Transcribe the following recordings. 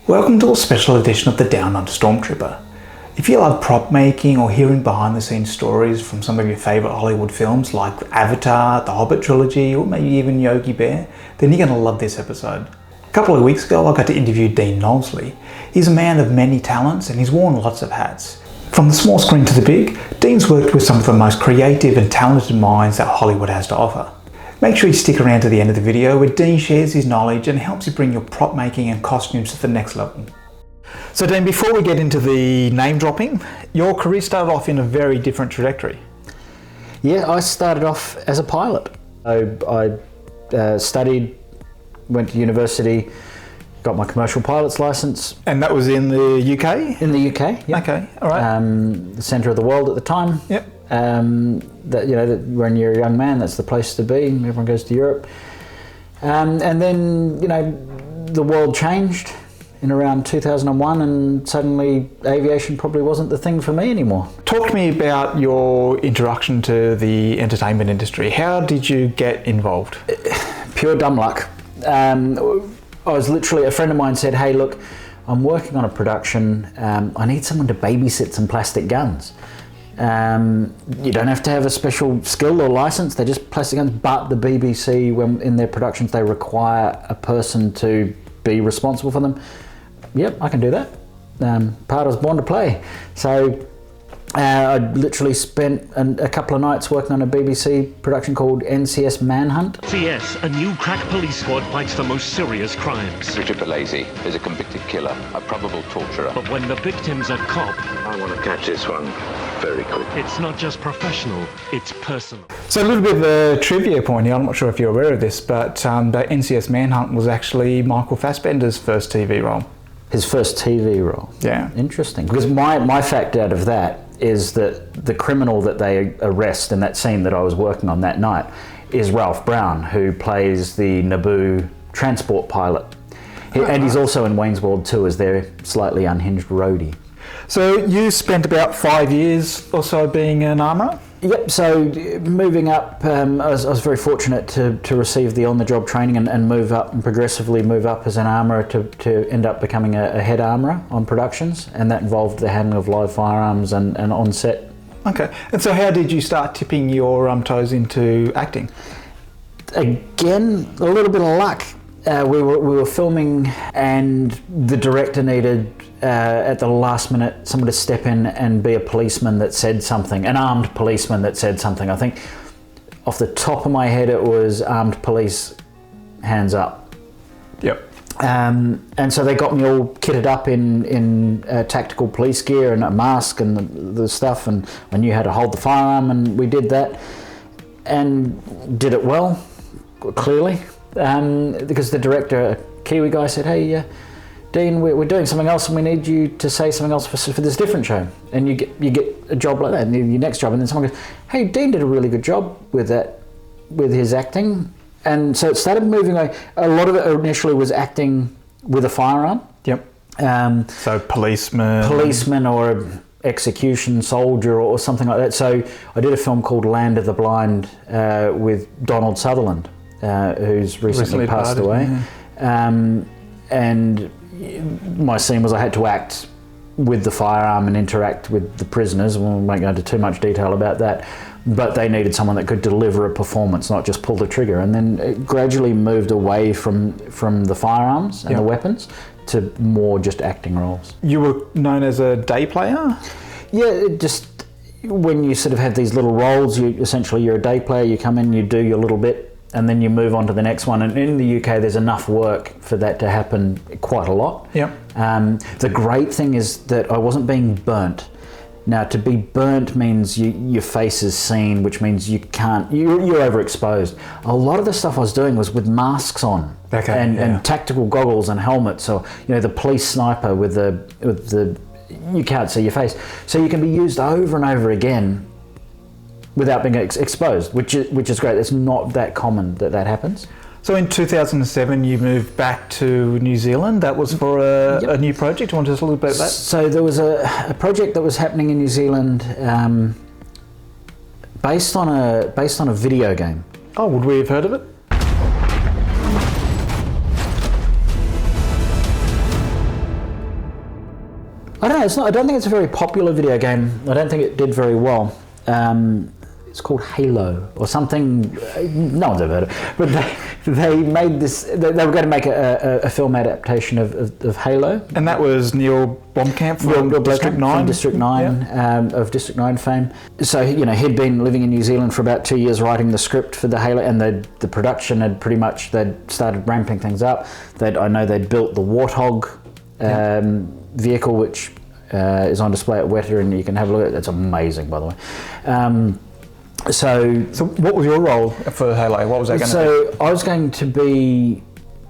Welcome to a special edition of the Down Under Stormtrooper. If you love prop making or hearing behind the scenes stories from some of your favourite Hollywood films like Avatar, the Hobbit trilogy, or maybe even Yogi Bear, then you're going to love this episode. A couple of weeks ago I got to interview Dean Knowsley. He's a man of many talents and he's worn lots of hats. From the small screen to the big, Dean's worked with some of the most creative and talented minds that Hollywood has to offer. Make sure you stick around to the end of the video where Dean shares his knowledge and helps you bring your prop making and costumes to the next level. So Dean, before we get into the name dropping, your career started off in a very different trajectory. Yeah, I started off as a pilot. I studied, went to university, got my commercial pilot's license. And that was in the UK? In the UK, yeah. Okay, all right. The centre of the world at the time. Yep. When you're a young man, that's the place to be. Everyone goes to Europe. And then, the world changed in around 2001 and suddenly aviation probably wasn't the thing for me anymore. Talk to me about your introduction to the entertainment industry. How did you get involved? Pure dumb luck. I was literally, a friend of mine said, hey look, I'm working on a production, I need someone to babysit some plastic guns. You don't have to have a special skill or license, they're just plastic guns, but the BBC, when in their productions, they require a person to be responsible for them. Yep, I can do that. Part I was born to play. So I literally spent a couple of nights working on a BBC production called NCS Manhunt. CS, a new crack police squad fights the most serious crimes. Richard Blasey is a convicted killer, a probable torturer. But when the victim's a cop, I want to catch this one very quick. it's not just professional, it's personal. So a little bit of a trivia point here, I'm not sure if you're aware of this, but the NCS Manhunt was actually Michael Fassbender's first TV role. His first TV role? Yeah. Interesting, because my fact out of that is that the criminal that they arrest in that scene that I was working on that night is Ralph Brown, who plays the Naboo transport pilot. And he's also in Wayne's World 2 as their slightly unhinged roadie. So you spent about 5 years or so being an armourer? Yep, so moving up, I was very fortunate to receive the on-the-job training and move up and progressively move up as an armourer to end up becoming a head armourer on productions, and that involved the handling of live firearms and on set. Okay, and so how did you start tipping your toes into acting? Again, a little bit of luck. We were filming and the director needed at the last minute someone to step in and be a policeman that said something, an armed policeman that said something. I think off the top of my head it was armed police, hands up. Yep. And so they got me all kitted up in tactical police gear and a mask and the stuff, and I knew how to hold the firearm, and we did that and did it well, clearly. Because the director, a Kiwi guy, said, hey Dean, we're doing something else and we need you to say something else for this different show, and you get a job like that, and your next job, and then someone goes, hey, Dean did a really good job with that, with his acting. And so it started moving away. A lot of it initially was acting with a firearm. Yep. So policeman or execution soldier or something like that. So I did a film called Land of the Blind with Donald Sutherland, who's recently passed away. Yeah. And my scene was I had to act with the firearm and interact with the prisoners. We won't go into too much detail about that, but they needed someone that could deliver a performance, not just pull the trigger. And then it gradually moved away from the firearms and the weapons to more just acting roles. You were known as a day player? Yeah, just when you sort of have these little roles, you're a day player, you come in, you do your little bit, and then you move on to the next one. And in the UK, there's enough work for that to happen quite a lot. Yep. The great thing is that I wasn't being burnt. Now, to be burnt means your face is seen, which means you're overexposed. A lot of the stuff I was doing was with masks on, and tactical goggles and helmets, or the police sniper with the you can't see your face, so you can be used over and over again without being exposed, which is great. It's not that common that happens. So in 2007 you moved back to New Zealand. That was for a new project. Do you want to tell us a little bit about that? So there was a project that was happening in New Zealand based on a video game. Oh, would we have heard of it? I I don't know. It's not. I don't think it's a very popular video game. I don't think it did very well. It's called Halo or something. No one's ever heard of it. But they made this. They were going to make a film adaptation of Halo. And that was Neil Blomkamp from District 9. From District 9, of District 9 fame. So, he'd been living in New Zealand for about 2 years writing the script for the Halo, and the production had they'd started ramping things up. I know they'd built the Warthog vehicle, which is on display at Weta, and you can have a look at it. It's amazing, by the way. So what was your role for Halo? What was that going to be? So I was going to be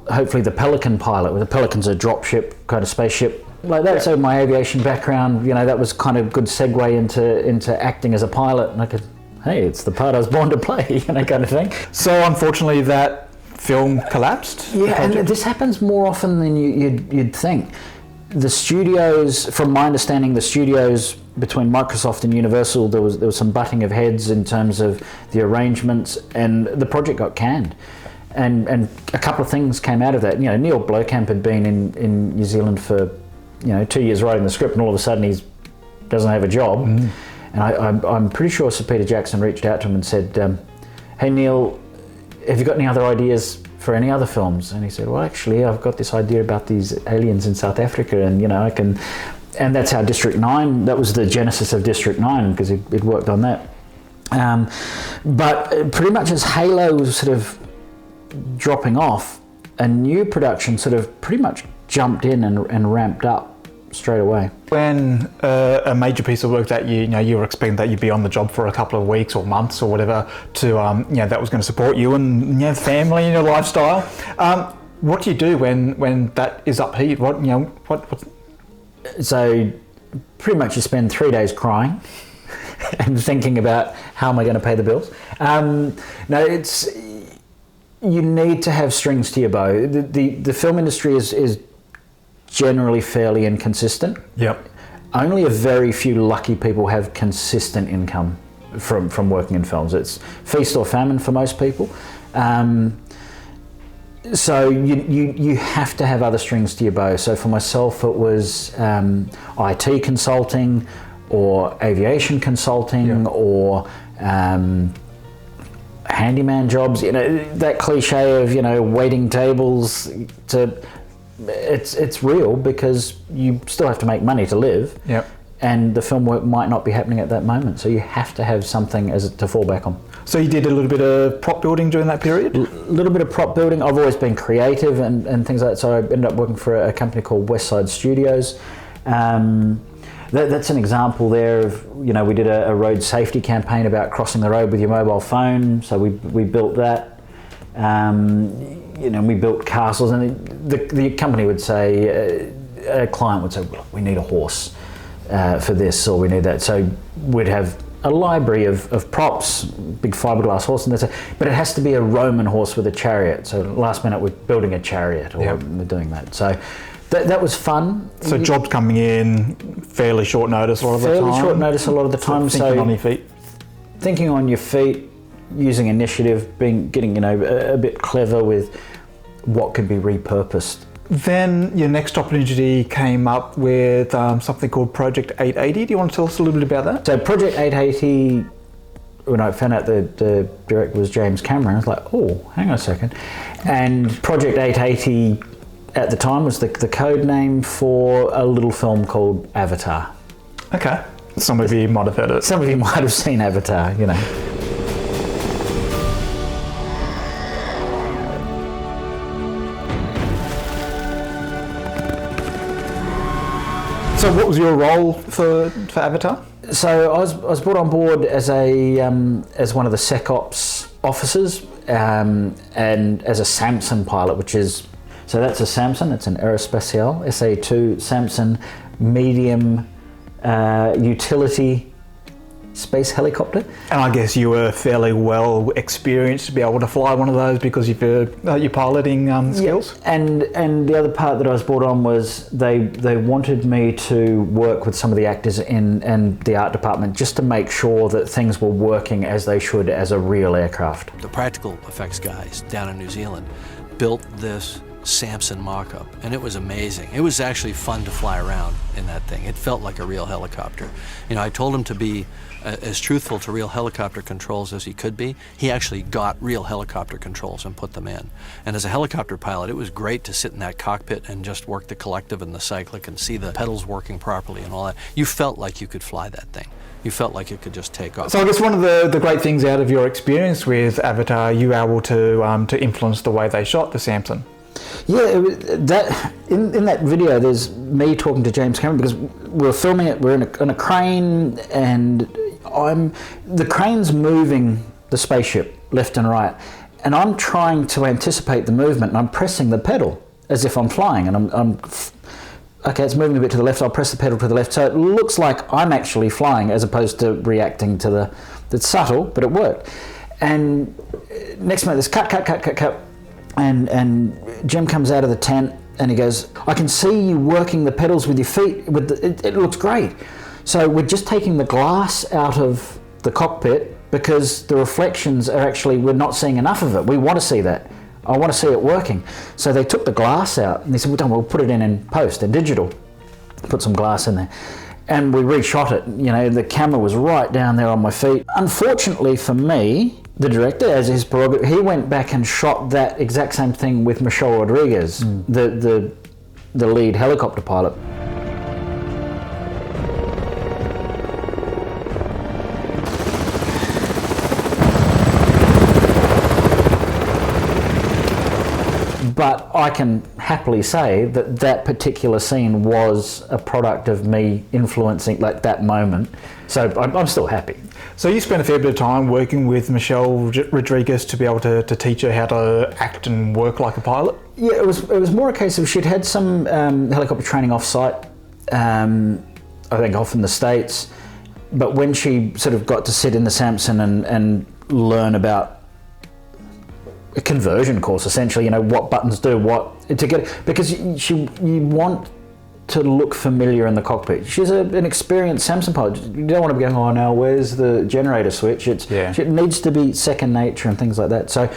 hopefully the Pelican pilot. The Pelican's a dropship kind of spaceship like that. Yeah. So my aviation background, that was kind of good segue into acting as a pilot, and I could, hey, it's the part I was born to play, kind of thing. So unfortunately, that film collapsed. Yeah, and this happens more often than you'd think. The studios, from my understanding, the studios between Microsoft and Universal, there was some butting of heads in terms of the arrangements, and the project got canned. And a couple of things came out of that. Neil Blomkamp had been in New Zealand for 2 years writing the script, and all of a sudden he doesn't have a job. Mm. And I'm pretty sure Sir Peter Jackson reached out to him and said, "Hey Neil, have you got any other ideas for any other films?" And he said, "Well, actually, I've got this idea about these aliens in South Africa, and I can." And that's how District 9, that was the genesis of District 9, because it worked on that. But pretty much as Halo was sort of dropping off, a new production sort of pretty much jumped in and ramped up straight away. When a major piece of work that you were expecting that you'd be on the job for a couple of weeks or months or whatever to that was going to support you and family and your lifestyle, what do you do when that is upheaved? What? So pretty much you spend 3 days crying and thinking about how am I going to pay the bills. You need to have strings to your bow. The film industry is generally fairly inconsistent. Yep. Only a very few lucky people have consistent income from working in films. It's feast or famine for most people. So you have to have other strings to your bow. So for myself, it was IT consulting or aviation consulting or handyman jobs. That cliche of waiting tables. It's real because you still have to make money to live. Yep. And the film work might not be happening at that moment. So you have to have something to fall back on. So you did a little bit of prop building during that period? A little bit of prop building. I've always been creative and things like that. So I ended up working for a company called Westside Studios. That's an example there of, we did a road safety campaign about crossing the road with your mobile phone. So we built that. We built castles, and the company would say, a client would say, well, we need a horse for this, or we need that. So we'd have a library of props, big fiberglass horse, and but it has to be a Roman horse with a chariot. So last minute we're building a chariot, or we're doing that. So that was fun. So jobs coming in fairly short notice a lot of the time? Fairly short notice a lot of the time. Thinking on your feet? Thinking on your feet, using initiative, getting a bit clever with what could be repurposed. Then your next opportunity came up with something called Project 880. Do you want to tell us a little bit about that? So Project 880, when I found out the director was James Cameron, I was like, oh, hang on a second. And Project 880 at the time was the code name for a little film called Avatar. Okay. Some of you might have heard it. Some of you might have seen Avatar, So what was your role for Avatar? So I was brought on board as as one of the SecOps officers and as a Samson pilot, so that's a Samson. It's an Aerospatiale SA2 Samson medium utility space helicopter. And I guess you were fairly well experienced to be able to fly one of those because of your piloting skills. Yeah. And the other part that I was brought on was they wanted me to work with some of the actors and the art department just to make sure that things were working as they should as a real aircraft. The practical effects guys down in New Zealand built this Samson mock-up, and it was amazing. It was actually fun to fly around in that thing. It felt like a real helicopter. You know, I told him to be as truthful to real helicopter controls as he could be. He actually got real helicopter controls and put them in. And as a helicopter pilot, it was great to sit in that cockpit and just work the collective and the cyclic and see the pedals working properly and all that. You felt like you could fly that thing. You felt like it could just take off. So I guess one of the great things out of your experience with Avatar, you were able to influence the way they shot the Samson. Yeah, that in that video, there's me talking to James Cameron because we're filming it. We're in a crane, and the crane's moving the spaceship left and right, and I'm trying to anticipate the movement, and I'm pressing the pedal as if I'm flying, and I'm okay, it's moving a bit to the left. I'll press the pedal to the left, so it looks like I'm actually flying as opposed to reacting to the. It's subtle, but it worked. And next minute, there's cut. And Jim comes out of the tent and he goes, I can see you working the pedals with your feet. It looks great. So we're just taking the glass out of the cockpit because the reflections are actually, we're not seeing enough of it. We want to see that. I want to see it working. So they took the glass out and they said, we'll put it in post, in digital. Put some glass in there. And we reshot it. You know, the camera was right down there on my feet. Unfortunately for me, the director, as his prerogative, he went back and shot that exact same thing with Michelle Rodriguez, the lead helicopter pilot. But I can happily say that particular scene was a product of me influencing like that moment. So I'm still happy. So you spent a fair bit of time working with Michelle Rodriguez to be able to teach her how to act and work like a pilot? Yeah, it was more a case of she'd had some helicopter training off-site, I think off in the States, but when she sort of got to sit in the Samson and learn about a conversion course, essentially, you know, what buttons do what, to get, because you want to look familiar in the cockpit. She's an experienced Samson pilot. You don't want to be going, oh, now where's the generator switch? It needs to be second nature and things like that. So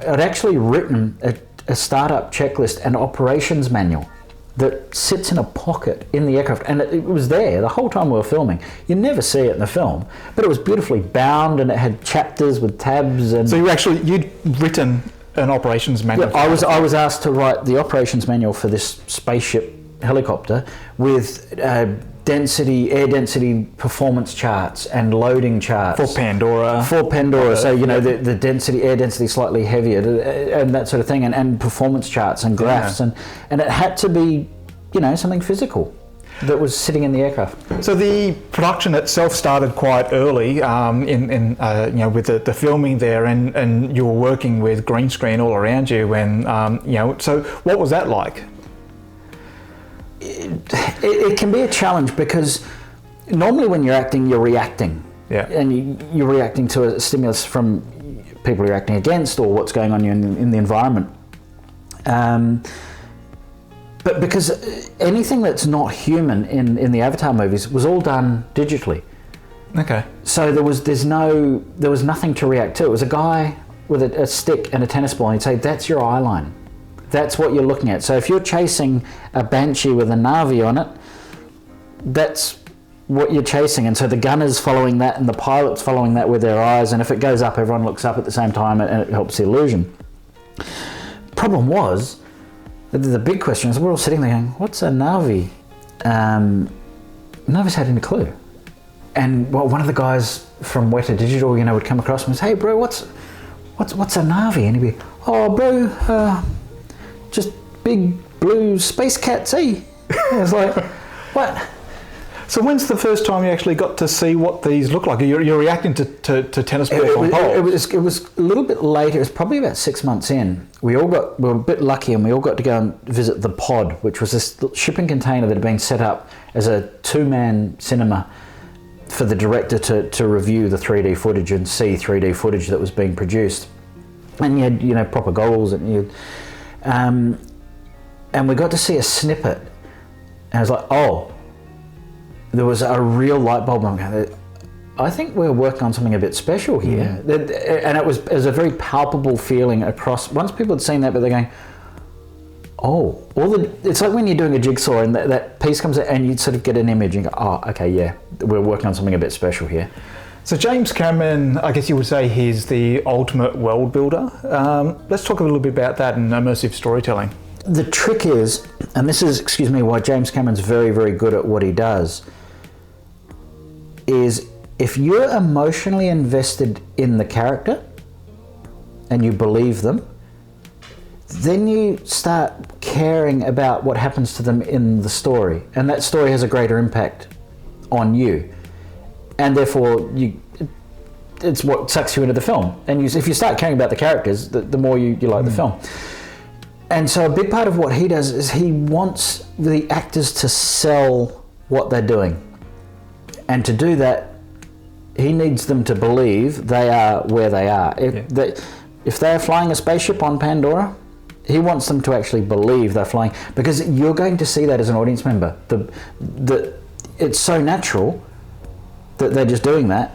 I'd actually written a startup checklist and operations manual that sits in a pocket in the aircraft, and it was there the whole time we were filming. You never see it in the film, but it was beautifully bound and it had chapters with tabs. And so you'd written an operations manual? Yeah, I was asked to write the operations manual for this spaceship helicopter with air density performance charts and loading charts for Pandora. So you know the air density slightly heavier and that sort of thing, and performance charts and graphs, and it had to be, you know, something physical that was sitting in the aircraft. So the production itself started quite early, with the filming there, and you were working with green screen all around you. So what was that like? It can be a challenge because normally when you're acting, you're reacting. Yeah. And you're reacting to a stimulus from people you're acting against or what's going on in the environment. But because anything that's not human in the Avatar movies was all done digitally. Okay. So there was nothing to react to. It was a guy with a stick and a tennis ball, and he'd say, that's your eye line. That's what you're looking at. So if you're chasing a Banshee with a Na'vi on it, that's what you're chasing. And so the gunner's following that and the pilot's following that with their eyes. And if it goes up, everyone looks up at the same time, and it helps the illusion. Problem was, the big question is, we're all sitting there going, what's a Na'vi? None of us had any clue. And one of the guys from Weta Digital, would come across and say, hey bro, what's a Na'vi? And he'd be, oh bro, just big blue space cats, eh? I was like, what? So when's the first time you actually got to see what these look like? You're reacting to tennis balls on poles. It was a little bit later. It was probably about 6 months in. We were a bit lucky, and we all got to go and visit the pod, which was this shipping container that had been set up as a 2-man cinema for the director to review the 3D footage and see 3D footage that was being produced. And you had, proper goggles, and and we got to see a snippet, and I was like, oh, there was a real light bulb moment. I think we're working on something a bit special here. And it was a very palpable feeling across, once people had seen that, but they're going, it's like when you're doing a jigsaw and that piece comes out and you sort of get an image and you go, oh, okay, yeah, we're working on something a bit special here. So James Cameron, I guess you would say he's the ultimate world builder. Let's talk a little bit about that and immersive storytelling. The trick is, and this is, why James Cameron's very, very good at what he does, is if you're emotionally invested in the character and you believe them, then you start caring about what happens to them in the story, and that story has a greater impact on you, and therefore it's what sucks you into the film. And if you start caring about the characters, the more you like the film. And so a big part of what he does is he wants the actors to sell what they're doing, and to do that he needs them to believe they are where they are. If they're flying a spaceship on Pandora, he wants them to actually believe they're flying, because you're going to see that as an audience member. It's so natural that they're just doing that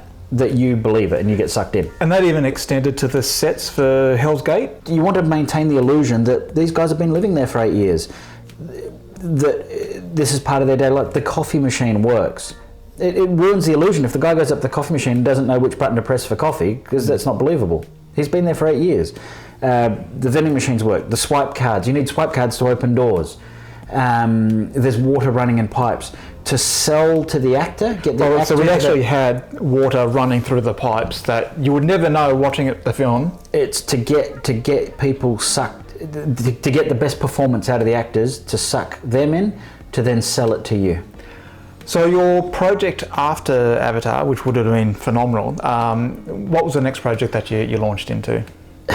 you believe it and you get sucked in. And that even extended to the sets for Hell's Gate? You want to maintain the illusion that these guys have been living there for 8 years, that this is part of their daily life. The coffee machine works. It ruins the illusion if the guy goes up to the coffee machine and doesn't know which button to press for coffee, because that's not believable. He's been there for 8 years. The vending machines work. The swipe cards. You need swipe cards to open doors. There's water running in pipes. To sell to the actor, So we actually had water running through the pipes that you would never know watching the film. It's to get people sucked, to get the best performance out of the actors, to suck them in, to then sell it to you. So your project after Avatar, which would have been phenomenal, what was the next project that you launched into?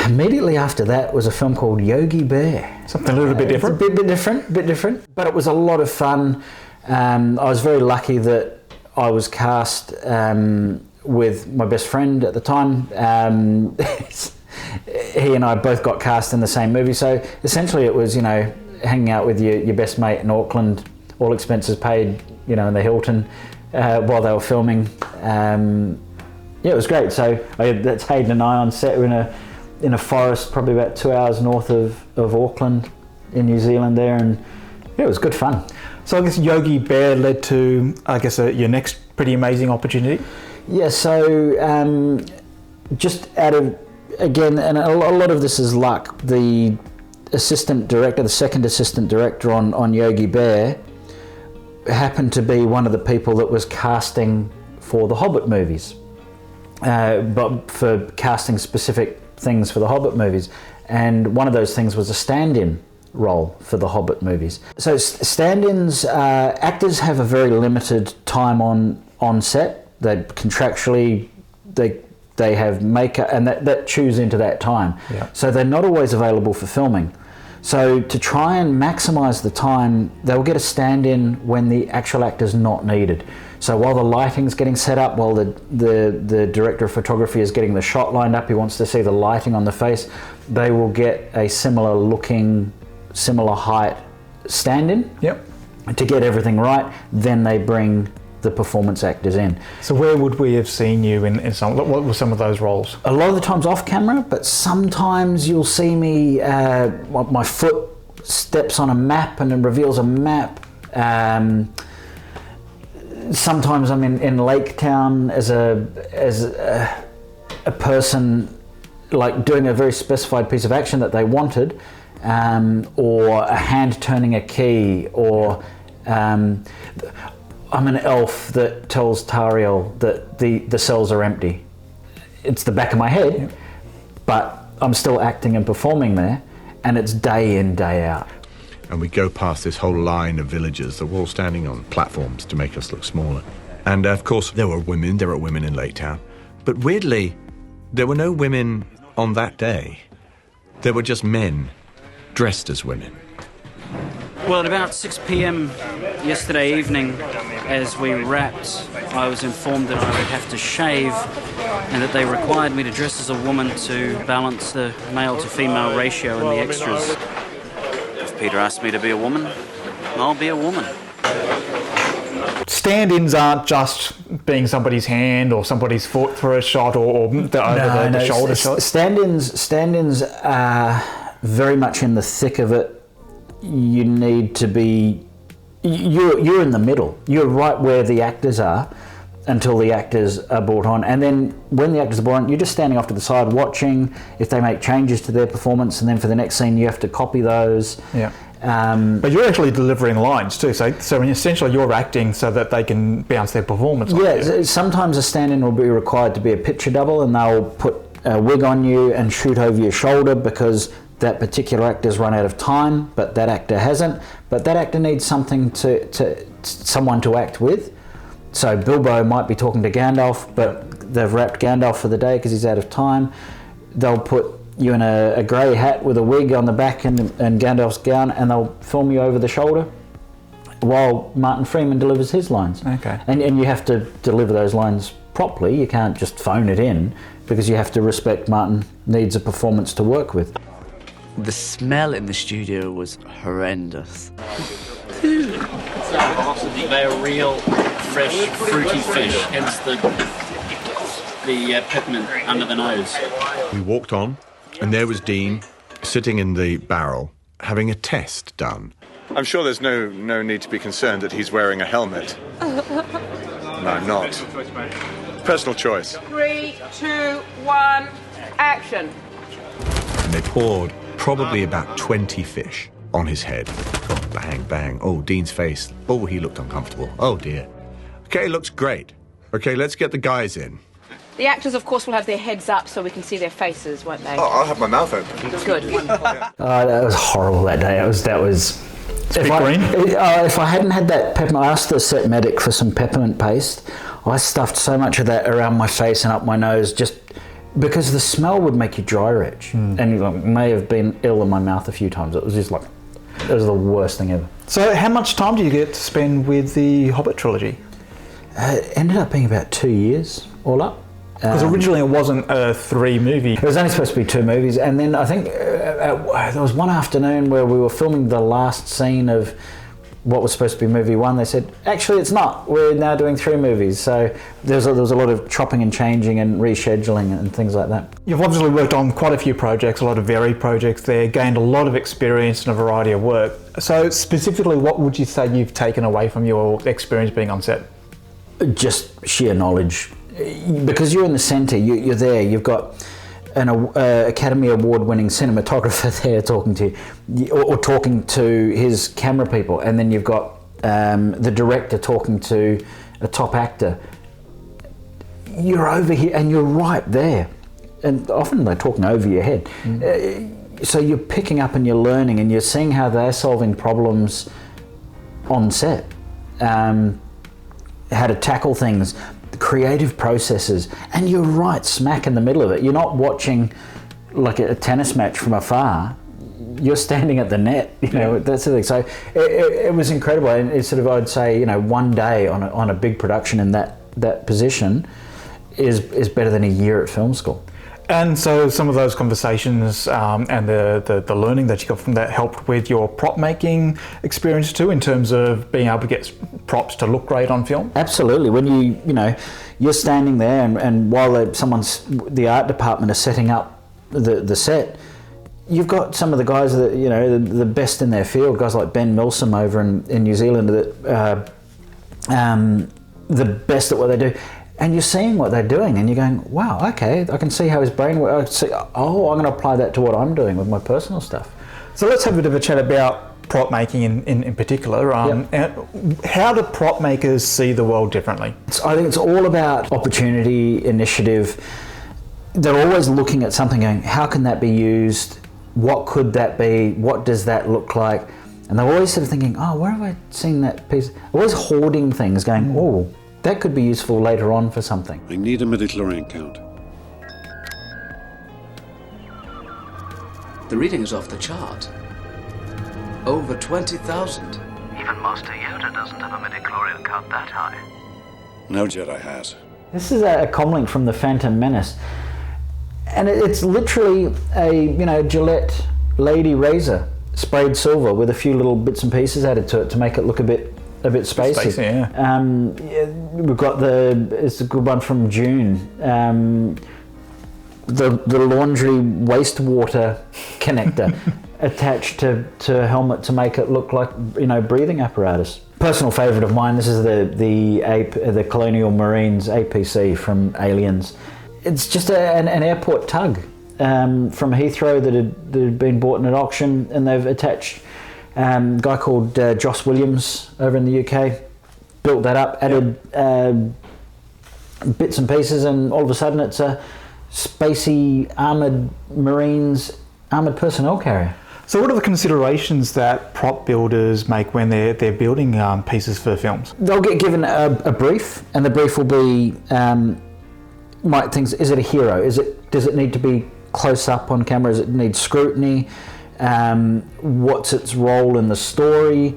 Immediately after that was a film called Yogi Bear. Something a little bit different? It's a bit different, but it was a lot of fun. I was very lucky that I was cast with my best friend at the time. He and I both got cast in the same movie, so essentially it was, hanging out with your best mate in Auckland, all expenses paid, in the Hilton while they were filming. It was great. So that's Hayden and I on set. We're in a forest probably about 2 hours north of Auckland in New Zealand there, and it was good fun. So I guess Yogi Bear led to, your next pretty amazing opportunity? Yeah, so just out of, again, and a lot of this is luck, the second assistant director on Yogi Bear happened to be one of the people that was casting for the Hobbit movies, but for casting specific things for the Hobbit movies. And one of those things was a stand-in role for the Hobbit movies. So stand-ins, actors have a very limited time on set. They contractually, they have makeup, and that chews into that time. Yeah. So they're not always available for filming. So to try and maximise the time, they'll get a stand-in when the actual actor's not needed. So while the lighting's getting set up, while the director of photography is getting the shot lined up, he wants to see the lighting on the face, they will get a similar looking, similar height stand-in. Yep. To get everything right, then they bring the performance actors in. So where would we have seen you in some, what were some of those roles? A lot of the times off camera, but sometimes you'll see me, my foot steps on a map and it reveals a map. Sometimes I'm in Lake Town as a person, like doing a very specified piece of action that they wanted, or a hand turning a key, or I'm an elf that tells Tariel that the cells are empty. It's the back of my head, yep. But I'm still acting and performing there, and it's day in, day out. And we go past this whole line of villagers that were all standing on platforms to make us look smaller. And of course, there were women in Lake Town. But weirdly, there were no women on that day. There were just men dressed as women. Well, at about 6 p.m. yesterday evening, as we wrapped, I was informed that I would have to shave and that they required me to dress as a woman to balance the male to female ratio in the extras. If Peter asked me to be a woman, I'll be a woman. Stand-ins aren't just being somebody's hand or somebody's foot for a shot or the shoulder shot. Stand-ins are very much in the thick of it. you need to be, you're in the middle. You're right where the actors are until the actors are brought on. And then when the actors are brought on, you're just standing off to the side watching if they make changes to their performance, and then for the next scene you have to copy those. Yeah. But you're actually delivering lines too, so essentially you're acting so that they can bounce their performance on you. Sometimes a stand-in will be required to be a picture double, and they'll put a wig on you and shoot over your shoulder because that particular actor's run out of time, but that actor hasn't. But that actor needs something someone to act with. So Bilbo might be talking to Gandalf, but they've wrapped Gandalf for the day because he's out of time. They'll put you in a grey hat with a wig on the back and Gandalf's gown, and they'll film you over the shoulder while Martin Freeman delivers his lines. Okay. And you have to deliver those lines properly. You can't just phone it in because you have to respect Martin needs a performance to work with. The smell in the studio was horrendous. They're real, fresh, fruity fish, hence the peppermint under the nose. We walked on, and there was Dean sitting in the barrel having a test done. I'm sure there's no need to be concerned that he's wearing a helmet. No, I'm not. Personal choice. 3, 2, 1, action. And they poured probably about 20 fish on his head. Oh, bang, bang. Oh, Dean's face. Oh, he looked uncomfortable. Oh, dear. Okay, looks great. Okay, let's get the guys in. The actors, of course, will have their heads up so we can see their faces, won't they? Oh, I'll have my mouth open. Good. That was horrible that day. That was. If I hadn't had that peppermint, I asked the set medic for some peppermint paste. I stuffed so much of that around my face and up my nose just because the smell would make you dry retch. And you may have been ill in my mouth a few times. It was just like, it was the worst thing ever. So how much time do you get to spend with the Hobbit trilogy? It ended up being about 2 years all up. Because originally it wasn't a 3-movie. It was only supposed to be 2 movies, and then I think there was one afternoon where we were filming the last scene of what was supposed to be movie 1. They said, actually it's not, we're now doing 3 movies. So there was a lot of chopping and changing and rescheduling and things like that. You've obviously worked on quite a few projects, a lot of varied projects there, gained a lot of experience in a variety of work. So specifically, what would you say you've taken away from your experience being on set? Just sheer knowledge. Because you're in the centre, you're there, you've got an Academy Award-winning cinematographer there talking to you, or talking to his camera people, and then you've got the director talking to a top actor. You're over here and you're right there, and often they're talking over your head. So you're picking up and you're learning and you're seeing how they're solving problems on set, how to tackle things, creative processes, and you're right smack in the middle of it. You're not watching like a tennis match from afar. You're standing at the net, that's the thing. So it was incredible, and it's sort of, I'd say, one day on a big production in that position is better than a year at film school. And so some of those conversations and the learning that you got from that helped with your prop making experience too, in terms of being able to get props to look great on film? Absolutely. When you're standing there and while the art department are setting up the set, you've got some of the guys that, the best in their field, guys like Ben Milsom over in New Zealand that the best at what they do. And you're seeing what they're doing and you're going, wow, okay, I can see how his brain works. I'm going to apply that to what I'm doing with my personal stuff. So let's have a bit of a chat about prop making in particular. How do prop makers see the world differently? I think it's all about opportunity, initiative. They're always looking at something going, how can that be used? What could that be? What does that look like? And they're always sort of thinking, where have I seen that piece? Always hoarding things going, that could be useful later on for something. I need a midichlorian count. The reading is off the chart. Over 20,000. Even Master Yoda doesn't have a midichlorian count that high. No Jedi has. This is a comlink from the Phantom Menace. And it's literally a Gillette lady razor, sprayed silver with a few little bits and pieces added to it to make it look a bit spacey. We've got it's a good one from June. The laundry wastewater connector. attached to a helmet to make it look like, breathing apparatus. Personal favourite of mine, this is the Colonial Marines APC from Aliens. It's just an airport tug from Heathrow that had been bought in an auction, and they've attached a guy called Joss Williams over in the UK, built that up, added bits and pieces, and all of a sudden it's a spacey armoured Marines armoured personnel carrier. So what are the considerations that prop builders make when they're building pieces for films? They'll get given a brief, and the brief will be is it a hero? Does it need to be close up on camera? Does it need scrutiny? What's its role in the story?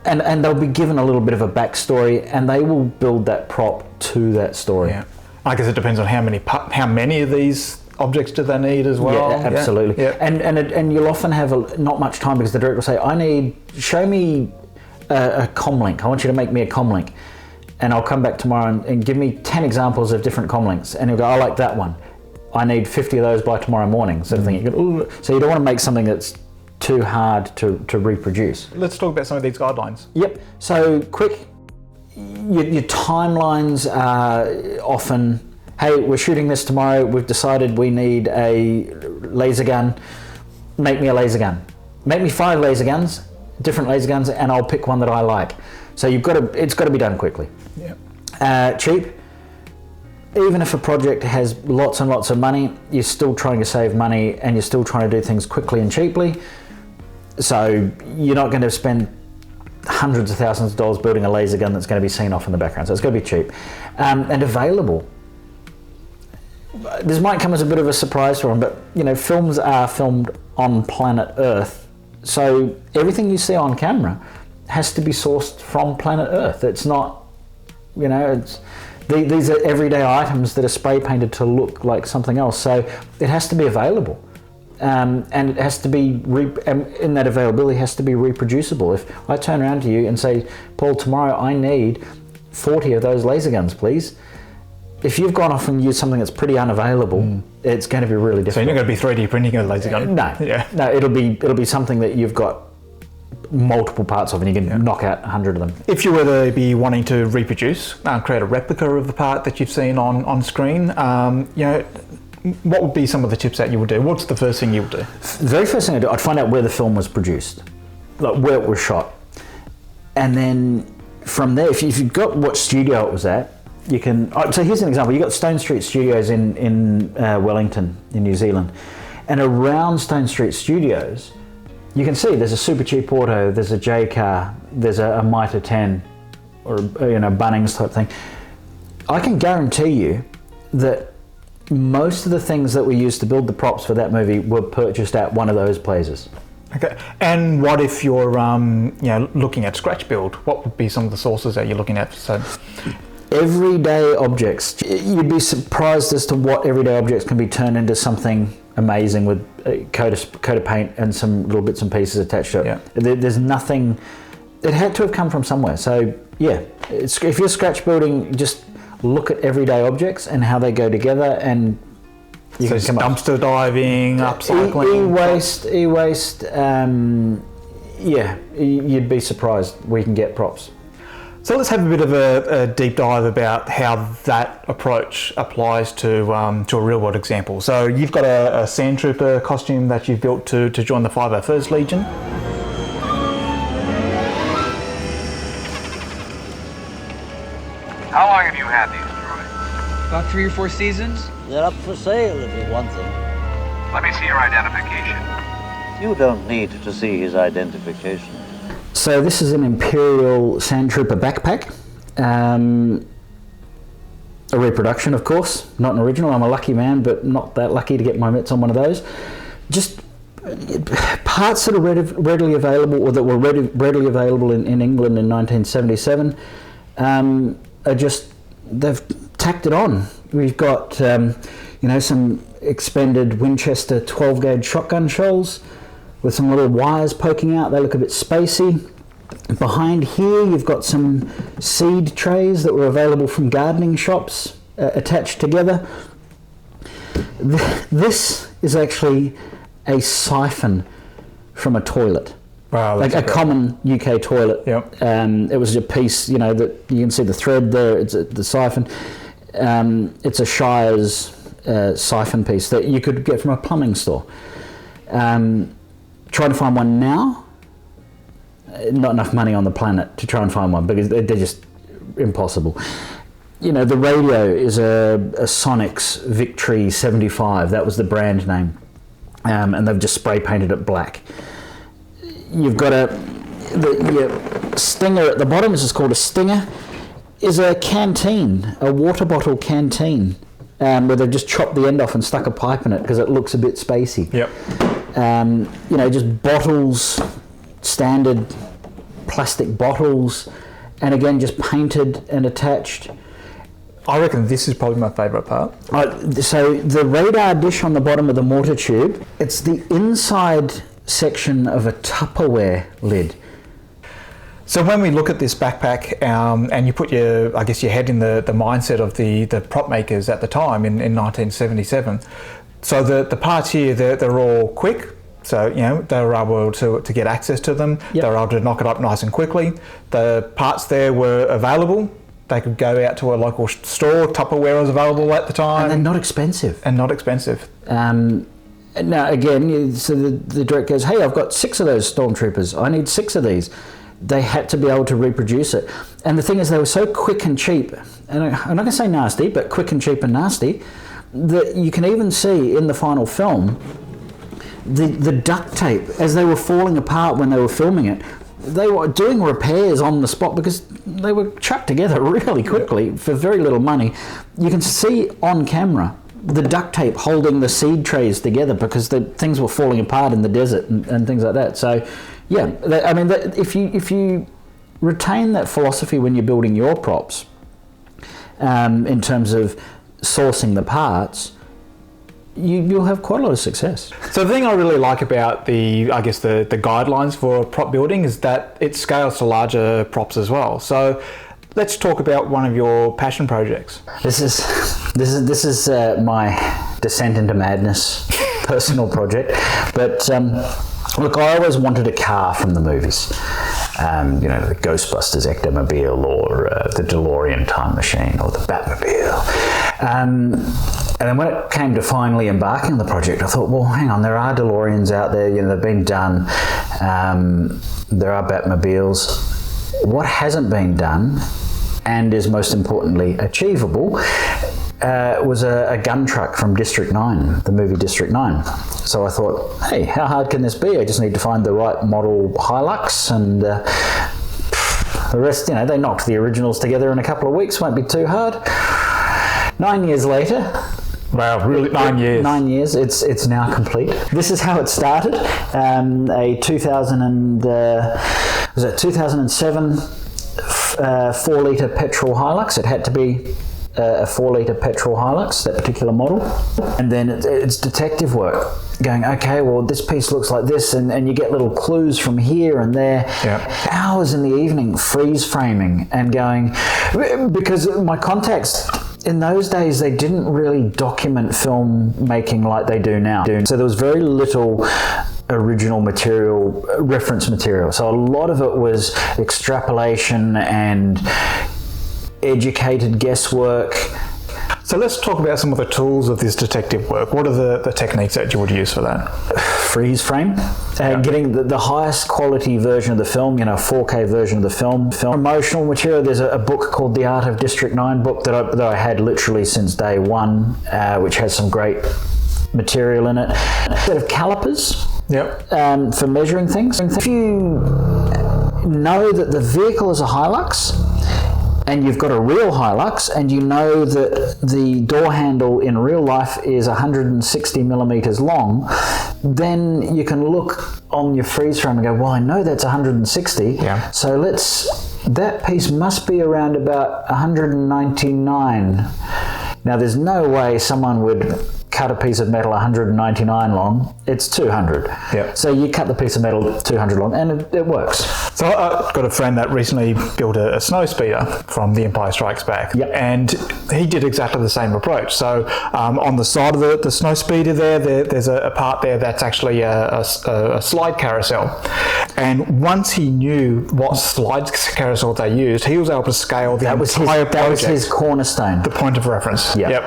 And they'll be given a little bit of a backstory, and they will build that prop to that story. Yeah. I guess it depends on how many of these objects do they need as well. Yeah, absolutely. Yeah. And you'll often have not much time, because the director will say, show me a comlink. I want you to make me a comlink. And I'll come back tomorrow and give me 10 examples of different comlinks. And he'll go, I like that one. I need 50 of those by tomorrow morning, sort of thing. You go, so you don't want to make something that's too hard to reproduce. Let's talk about some of these guidelines. Yep. So quick, your timelines are often, hey, we're shooting this tomorrow, we've decided we need a laser gun, make me a laser gun. Make me 5 laser guns, different laser guns, and I'll pick one that I like. So it's got to be done quickly. Yep. Cheap. Even if a project has lots and lots of money, you're still trying to save money, and you're still trying to do things quickly and cheaply. So you're not going to spend hundreds of thousands of dollars building a laser gun that's going to be seen off in the background. So it's got to be cheap and available. This might come as a bit of a surprise to them, but films are filmed on planet Earth, so everything you see on camera has to be sourced from planet Earth. It's not, these are everyday items that are spray painted to look like something else. So it has to be available, and it has to be in that availability has to be reproducible. If I turn around to you and say, Paul, tomorrow I need 40 of those laser guns, please. If you've gone off and used something that's pretty unavailable, it's going to be really difficult. So you're not going to be 3D printing a laser gun? No. Yeah. No, it'll be something that you've got multiple parts of, and you can knock out 100 of them. If you were to be wanting to reproduce, create a replica of the part that you've seen on screen, what would be some of the tips that you would do? What's the first thing you would do? The very first thing I'd do, I'd find out where the film was produced, like where it was shot. And then from there, if you've got what studio it was at, you can. So here's an example. You've got Stone Street Studios in Wellington, in New Zealand. And around Stone Street Studios, you can see there's a super cheap auto, there's a J car, there's a Mitre 10, or Bunnings type thing. I can guarantee you that most of the things that we used to build the props for that movie were purchased at one of those places. Okay. And what if you're looking at scratch build? What would be some of the sources that you're looking at? So, everyday objects. You'd be surprised as to what everyday objects can be turned into something amazing with a coat of paint and some little bits and pieces attached to it. Yeah. There's nothing. It had to have come from somewhere. So yeah, if you're scratch building, just look at everyday objects and how they go together, and you can come dumpster diving, upcycling, e-waste. You'd be surprised we can get props. So let's have a bit of a deep dive about how that approach applies to a real world example. So you've got a sand trooper costume that you've built to join the 501st Legion. How long have you had these droids? About 3 or 4 seasons. They're up for sale if you want them. Let me see your identification. You don't need to see his identification. So this is an Imperial Sand Trooper backpack. A reproduction, of course, not an original. I'm a lucky man, but not that lucky to get my mitts on one of those. Just parts that are readily available, or that were readily available in England in 1977, they've tacked it on. We've got some expended Winchester 12 gauge shotgun shells with some little wires poking out. They look a bit spacey. Behind here you've got some seed trays that were available from gardening shops attached together. This is actually a siphon from a toilet. Wow, like a common UK toilet. Yep. It was a piece, you know, that you can see the thread there. It's the siphon. It's a Shire's siphon piece that you could get from a plumbing store. Trying to find one now, not enough money on the planet to try and find one because they're just impossible. You know, the radio is a Sonic's Victory 75. That was the brand name, and they've just spray painted it black. You've got your Stinger at the bottom. This is called a Stinger. Is a canteen, a water bottle canteen, where they've just chopped the end off and stuck a pipe in it because it looks a bit spacey. Yep. You know, just bottles, standard plastic bottles, and again, just painted and attached. I reckon this is probably my favourite part. So the radar dish on the bottom of the mortar tube, it's the inside section of a Tupperware lid. So when we look at this backpack and you put your head in the mindset of the prop makers at the time in 1977, so the parts here, they're all quick. So, you know, they were able to get access to them. Yep. They were able to knock it up nice and quickly. The parts there were available. They could go out to a local store. Tupperware was available at the time. And they're not expensive. Now, again, so the director goes, hey, I've got 6 of those stormtroopers. I need 6 of these. They had to be able to reproduce it. And the thing is, they were so quick and cheap, and I'm not going to say nasty, but quick and cheap and nasty, that you can even see in the final film, the duct tape, as they were falling apart when they were filming it, they were doing repairs on the spot because they were chucked together really quickly for very little money. You can see on camera the duct tape holding the seed trays together because the things were falling apart in the desert and things like that. So, yeah, I mean, if you retain that philosophy when you're building your props, in terms of sourcing the parts, you'll have quite a lot of success. So the thing I really like about the guidelines for prop building is that it scales to larger props as well. So let's talk about one of your passion projects. This is my descent into madness personal project. But look, I always wanted a car from the movies. You know, the Ghostbusters Ectomobile or the DeLorean time machine or the Batmobile. And then when it came to finally embarking on the project, I thought, well, hang on, there are DeLoreans out there, you know, they've been done. There are Batmobiles. What hasn't been done, and is most importantly achievable, was a gun truck from District 9, the movie District 9. So I thought, hey, how hard can this be? I just need to find the right model Hilux, and the rest, you know, they knocked the originals together in a couple of weeks, won't be too hard. 9 years later. Wow, really? 9 years. 9 years. It's now complete. This is how it started. A 2007 4-litre petrol Hilux. It had to be a 4-litre petrol Hilux, that particular model. And then it's detective work. Going, okay, well, this piece looks like this, and you get little clues from here and there. Yeah. Hours in the evening freeze framing and going, because my contacts in those days, they didn't really document film making like they do now. So there was very little original material, reference material. So a lot of it was extrapolation and educated guesswork. So let's talk about some of the tools of this detective work. What are the techniques that you would use for that? Freeze frame, getting the highest quality version of the film, you know, 4K version of the film. Promotional material, there's a book called The Art of District 9 book that I had literally since day one, which has some great material in it. A set of calipers. Yep. For measuring things. If you know that the vehicle is a Hilux, and you've got a real Hilux, and you know that the door handle in real life is 160 millimeters long, then you can look on your freeze frame and go, well, I know that's 160, yeah. So that piece must be around about 199. Now, there's no way someone would cut a piece of metal 199 long, it's 200. Yep. So you cut the piece of metal 200 long, and it works. So I've got a friend that recently built a snow speeder from The Empire Strikes Back, and he did exactly the same approach. So on the side of the snow speeder there's a part there that's actually a slide carousel. And once he knew what slide carousel they used, he was able to scale the entire project. That was his cornerstone. The point of reference. Yep.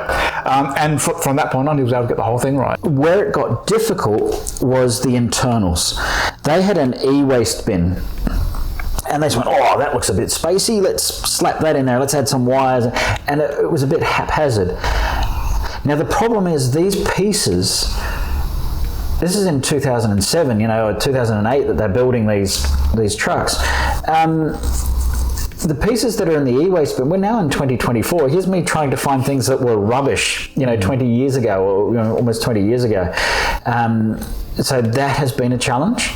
And from that point on, he was able to get the whole thing right. Where it got difficult was the internals. They had an e-waste bin. And they just went, oh, that looks a bit spacey. Let's slap that in there. Let's add some wires. And it was a bit haphazard. Now, the problem is these pieces, this is in 2007, or 2008 that they're building these trucks. The pieces that are in the e-waste bin, we're now in 2024. Here's me trying to find things that were rubbish, 20 years ago, or almost 20 years ago. So that has been a challenge.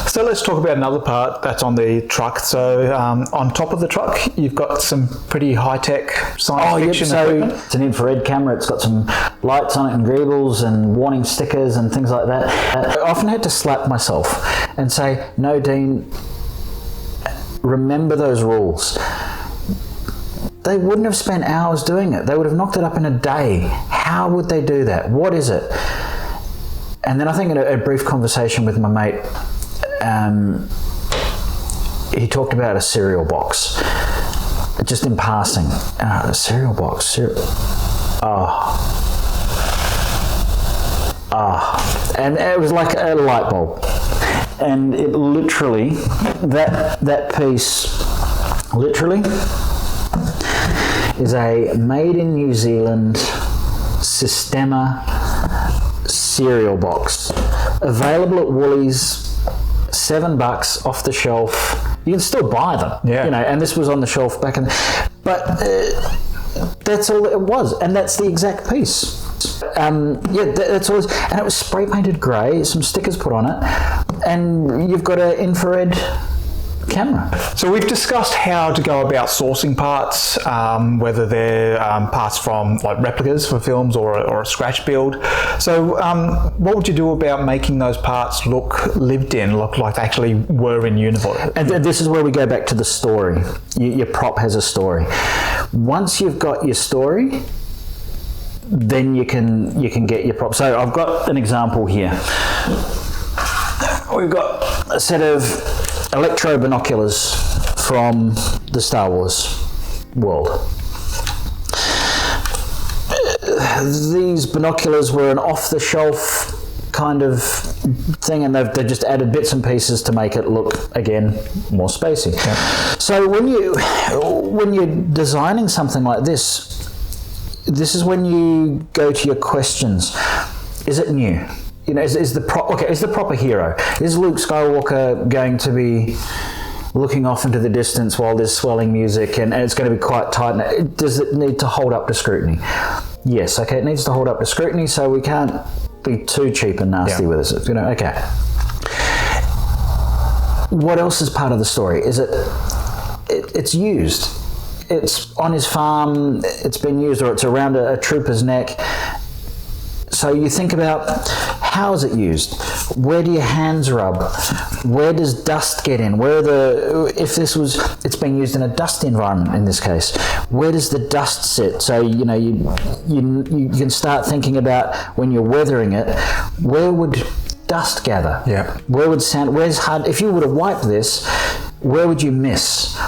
So let's talk about another part that's on the truck. So on top of the truck, you've got some pretty high-tech science fiction equipment. It's an infrared camera. It's got some lights on it and greebles and warning stickers and things like that. I often had to slap myself and say, no, Dean, remember those rules. They wouldn't have spent hours doing it. They would have knocked it up in a day. How would they do that? What is it? And then I think in a brief conversation with my mate, he talked about a cereal box, just in passing. A cereal box. And it was like a light bulb. And it literally, that piece, literally, is a made in New Zealand Sistema cereal box, available at Woolies, $7 off the shelf. You can still buy them, and this was on the shelf back in, but that's all it was, and that's the exact piece. That's all. And it was spray painted grey, some stickers put on it, and you've got an infrared camera. So we've discussed how to go about sourcing parts, whether they're parts from like replicas for films or a scratch build. So what would you do about making those parts look lived in, look like they actually were in universe? And this is where we go back to the story. Your prop has a story. Once you've got your story, then you can get your prop. So I've got an example here. We've got a set of electro binoculars from the Star Wars world. These binoculars were an off-the-shelf kind of thing, and they've just added bits and pieces to make it look, again, more spacey. Yeah. So when you're designing something like this is when you go to your questions. Is it new? Is the prop a hero? Is Luke Skywalker going to be looking off into the distance while there's swelling music and it's going to be quite tight? Does it need to hold up to scrutiny? Yes, okay, it needs to hold up to scrutiny, so we can't be too cheap and nasty with it. Okay. What else is part of the story? Is it's used. It's on his farm, it's been used, or it's around a trooper's neck. So you think about, how is it used? Where do your hands rub? Where does dust get in? It's being used in a dust environment in this case. Where does the dust sit? So you can start thinking about, when you're weathering it, where would dust gather? Yeah. Where's hard? If you were to wipe this, where would you miss?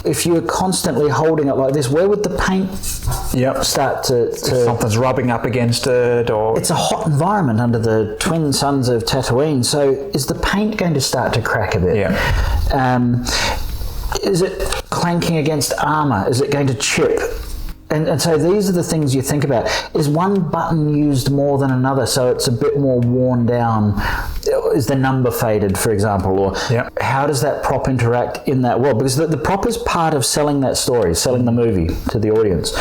If you're constantly holding it like this, where would the paint start to... If something's rubbing up against it, or... It's a hot environment under the twin suns of Tatooine, so is the paint going to start to crack a bit? Yeah. Is it clanking against armour? Is it going to chip? And so these are the things you think about. Is one button used more than another, so it's a bit more worn down? Is the number faded, for example? Or how does that prop interact in that world? Because the prop is part of selling that story, selling the movie to the audience.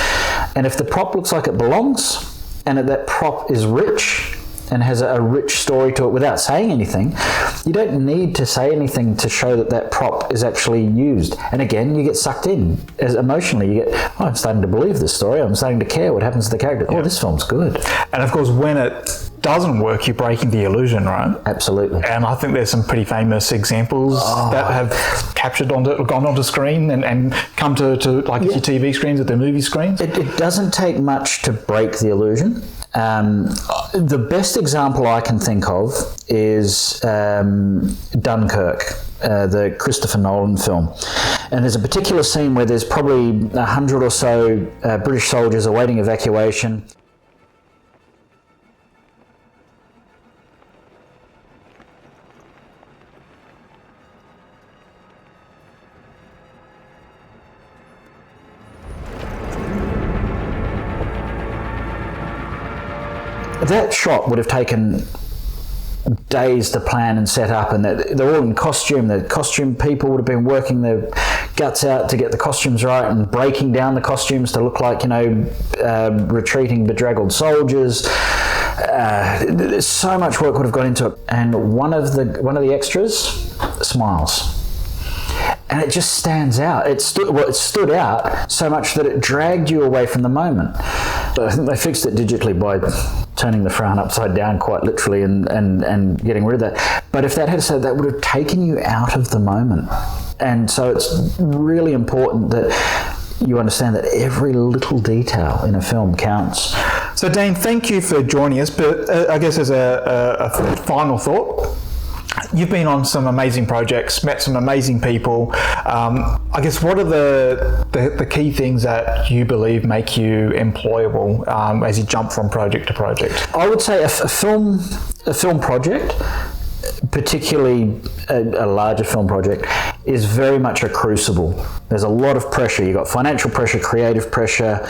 And if the prop looks like it belongs, and that prop is rich, and has a rich story to it without saying anything, you don't need to say anything to show that that prop is actually used. And again, you get sucked in as emotionally. You get, oh, I'm starting to believe this story. I'm starting to care what happens to the character. Oh, this film's good. And of course, when it doesn't work, you're breaking the illusion, right? Absolutely. And I think there's some pretty famous examples that have gone onto screen and come to like your TV screens or the movie screens. It doesn't take much to break the illusion. The best example I can think of is Dunkirk, the Christopher Nolan film. And there's a particular scene where there's probably 100 or so British soldiers awaiting evacuation. That shot would have taken days to plan and set up, and they're all in costume. The costume people would have been working their guts out to get the costumes right and breaking down the costumes to look like, retreating, bedraggled soldiers. So much work would have gone into it, and one of the extras smiles. And it just stands out. It stood out so much that it dragged you away from the moment. But I think they fixed it digitally by turning the frown upside down quite literally and getting rid of that. But if that had said, that would have taken you out of the moment. And so it's really important that you understand that every little detail in a film counts. So Dean, thank you for joining us. But I guess as a final thought, you've been on some amazing projects, met some amazing people. I guess what are the key things that you believe make you employable as you jump from project to project? I would say a film project, particularly a larger film project, is very much a crucible. There's a lot of pressure. You've got financial pressure, creative pressure,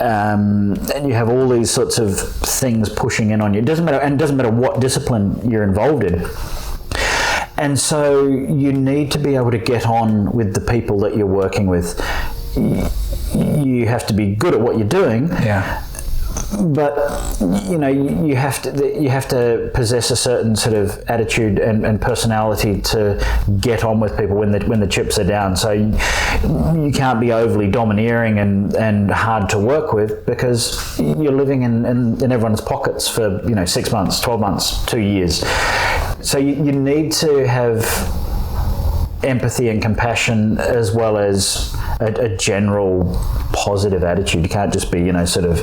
and you have all these sorts of things pushing in on you. It doesn't matter what discipline you're involved in. And so you need to be able to get on with the people that you're working with. You have to be good at what you're doing. Yeah. But you have to possess a certain sort of attitude and personality to get on with people when the chips are down. So you can't be overly domineering and hard to work with, because you're living in everyone's pockets for 6 months, 12 months, 2 years. So you need to have empathy and compassion, as well as a general positive attitude. You can't just be sort of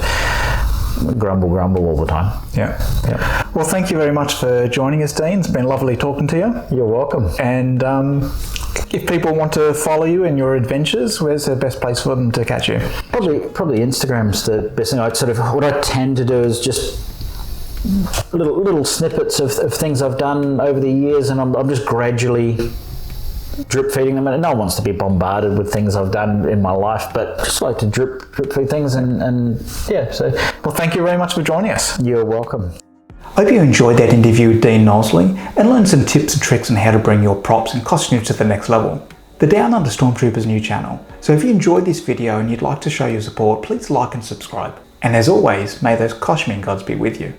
grumble all the time. Yeah. Well, thank you very much for joining us, Dean. It's been lovely talking to you. You're welcome. And if people want to follow you in your adventures, where's the best place for them to catch you? Probably Instagram's the best thing. What I tend to do is just little snippets of things I've done over the years, and I'm just gradually drip feeding them. And no one wants to be bombarded with things I've done in my life, but just like to drip feed things and yeah. So, well, thank you very much for joining us. You're welcome. I hope you enjoyed that interview with Dean Knowsley and learned some tips and tricks on how to bring your props and costumes to the next level. The Down Under Stormtroopers new channel. So if you enjoyed this video and you'd like to show your support, please like and subscribe. And as always, may those costuming gods be with you.